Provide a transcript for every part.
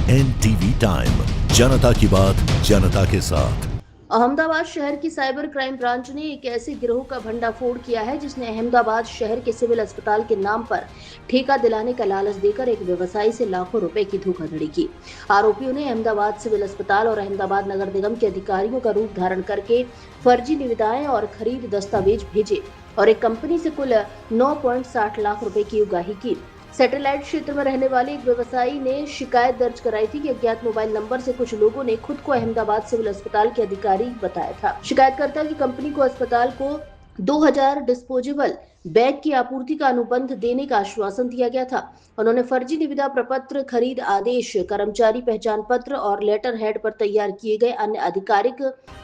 NTV time, जनता की बात जनता के साथ। अहमदाबाद शहर की साइबर क्राइम ब्रांच ने एक ऐसे गिरोह का भंडाफोड़ किया है जिसने अहमदाबाद शहर के सिविल अस्पताल के नाम पर ठेका दिलाने का लालच देकर एक व्यवसायी से लाखों रुपए की धोखाधड़ी की। आरोपियों ने अहमदाबाद सिविल अस्पताल और अहमदाबाद नगर निगम के अधिकारियों का रूप धारण करके फर्जी निविदाएं और खरीद दस्तावेज भेजे और एक कंपनी से कुल 9.60 लाख रुपए की उगाही की। सैटेलाइट क्षेत्र में रहने वाले एक व्यवसायी ने शिकायत दर्ज कराई थी कि अज्ञात मोबाइल नंबर से कुछ लोगों ने खुद को अहमदाबाद सिविल अस्पताल के अधिकारी बताया था। शिकायतकर्ता की कंपनी को अस्पताल को 2000 डिस्पोजेबल बैग की आपूर्ति का अनुबंध देने का आश्वासन दिया गया था। उन्होंने फर्जी निविदा प्रपत्र, खरीद आदेश, कर्मचारी पहचान पत्र और लेटर हेड पर तैयार किए गए अन्य आधिकारिक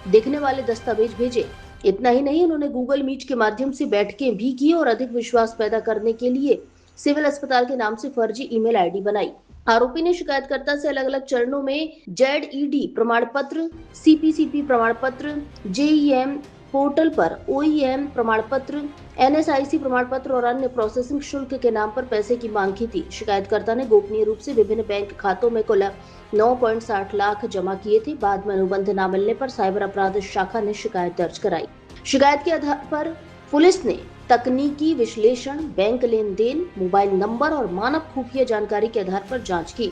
दिखने वाले दस्तावेज भेजे। इतना ही नहीं, उन्होंने गूगल मीट के माध्यम से बैठकें भी की और अधिक विश्वास पैदा करने के लिए सिविल अस्पताल के नाम से फर्जी ईमेल आईडी बनाई। आरोपी ने शिकायतकर्ता से अलग अलग चरणों में ZED प्रमाण पत्र, CPCP प्रमाण पत्र, JEM पोर्टल पर OEM प्रमाण पत्र, NSIC प्रमाण पत्र और अन्य प्रोसेसिंग शुल्क के नाम पर पैसे की मांग की थी। शिकायतकर्ता ने गोपनीय रूप से विभिन्न बैंक खातों में कुल 9.60 लाख जमा किए थे। बाद में अनुबंध न मिलने पर साइबर अपराध शाखा ने शिकायत दर्ज कराई। शिकायत के आधार पर पुलिस ने तकनीकी विश्लेषण, बैंक लेन देन, मोबाइल नंबर और मानव खुफिया जानकारी के आधार पर जांच की।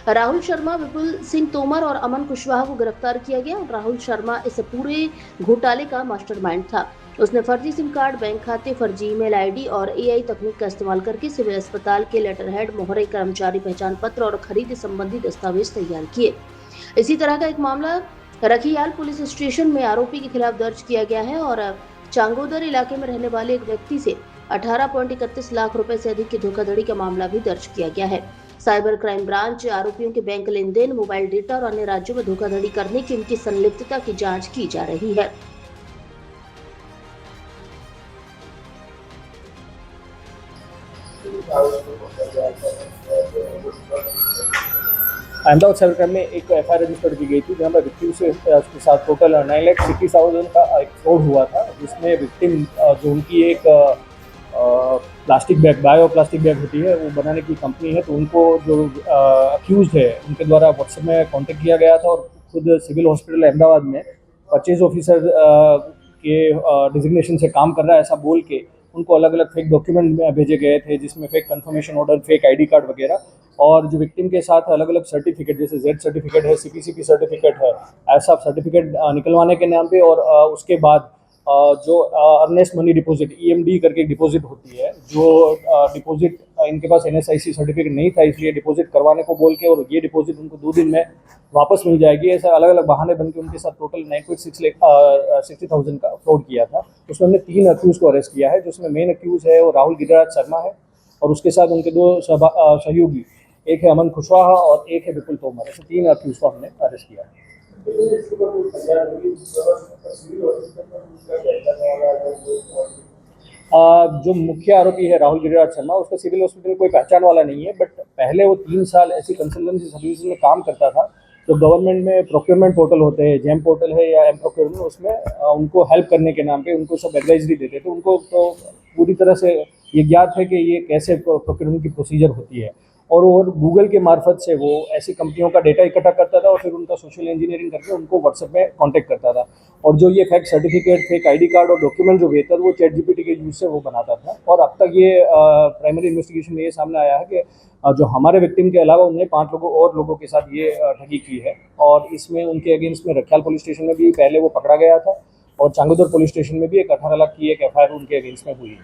राहुल शर्मा, विपुल सिंह तोमर और अमन कुशवाहा को गिरफ्तार किया गया। राहुल शर्मा इस पूरे घोटाले का मास्टरमाइंड था। उसने फर्जी सिम कार्ड, बैंक खाते, फर्जी ईमेल आईडी और AI तकनीक का इस्तेमाल करके सिविल अस्पताल के लेटर हेड, मोहरे, कर्मचारी पहचान पत्र और खरीद संबंधी दस्तावेज तैयार किए। इसी तरह का एक मामला रखियाल पुलिस स्टेशन में आरोपी के खिलाफ दर्ज किया गया है और चांगोदर इलाके में रहने वाले एक व्यक्ति से 18.31 लाख रुपए से अधिक की धोखाधड़ी का मामला भी दर्ज किया गया है। साइबर क्राइम ब्रांच आरोपियों के बैंक लेन देन, मोबाइल डेटा और अन्य राज्यों में धोखाधड़ी करने की उनकी संलिप्तता की जांच की जा रही है। अहमदाबाद साइबर क्राइम में एक FIR रजिस्टर की गई थी जहाँ पर विक्टिम से उसके साथ टोटल 9,60,000 का एक फ्रॉड हुआ था, जिसमें विक्टिम जो उनकी एक plastic bag, bio plastic bag होती है, वो बनाने की कंपनी है, तो उनको जो अक्यूज है उनके द्वारा व्हाट्सएप में कांटेक्ट किया गया था और खुद सिविल हॉस्पिटल अहमदाबाद में परचेज ऑफिसर के डिजिग्नेशन से काम कर रहा है ऐसा बोल के उनको अलग अलग फेक डॉक्यूमेंट भेजे गए थे, जिसमें fake confirmation order, fake ID card वगैरह, और जो विक्टिम के साथ अलग अलग सर्टिफिकेट जैसे Z सर्टिफिकेट है, CPCP सर्टिफिकेट है, ऐसा सर्टिफिकेट निकलवाने के नाम पे और उसके बाद जो अर्नेस्ट मनी डिपॉजिट EMD करके डिपॉजिट होती है, जो डिपॉजिट इनके पास NSIC सर्टिफिकेट नहीं था इसलिए डिपॉजिट करवाने को बोल के और ये डिपॉजिट उनको 2 दिन में वापस मिल जाएगी, ऐसा अलग अलग बहाने बन के उनके साथ टोटल 9.60,000 का फ्रॉड किया था। उसमें हमने 3 अक्यूज को अरेस्ट किया है, जिसमें मेन अक्यूज है वो राहुल गिरिराज शर्मा है और उसके साथ उनके 2 सहयोगी, एक है अमन कुशवाहा और एक है विपुल तोमर। ऐसे 3 अक्यूज को हमने अरेस्ट किया है। जो मुख्य आरोपी है राहुल गिरिराज शर्मा, उसका सिविल हॉस्पिटल कोई पहचान वाला नहीं है, बट पहले वो 3 साल ऐसी कंसल्टेंसी सर्विस में काम करता था। तो गवर्नमेंट में प्रोक्योरमेंट पोर्टल होते हैं, जेम पोर्टल है या M-Procurement, उसमें उनको हेल्प करने के नाम पे उनको सब एडवाइजरी देते थे। उनको तो पूरी तरह से ये ज्ञात है कि ये कैसे प्रोक्योरमेंट की प्रोसीजर होती है, और गूगल के मार्फत से वो ऐसी कंपनियों का डेटा इकट्ठा करता था और फिर उनका सोशल इंजीनियरिंग करके उनको व्हाट्सएप में कांटेक्ट करता था। और जो ये fake certificate, fake ID card और डॉक्यूमेंट जो भेजता था वो ChatGPT के यूज से वो बनाता था। और अब तक ये प्राइमरी इन्वेस्टिगेशन में ये सामने आया है कि जो हमारे विक्टिम के अलावा उन्होंने 5 लोगों के साथ ये ठगी की है, और इसमें उनके अगेंस्ट में रखियाल पुलिस स्टेशन में भी पहले वो पकड़ा गया था और चांगोदर पुलिस स्टेशन में भी एक 18 लाख की एक FIR उनके अगेंस्ट में हुई है।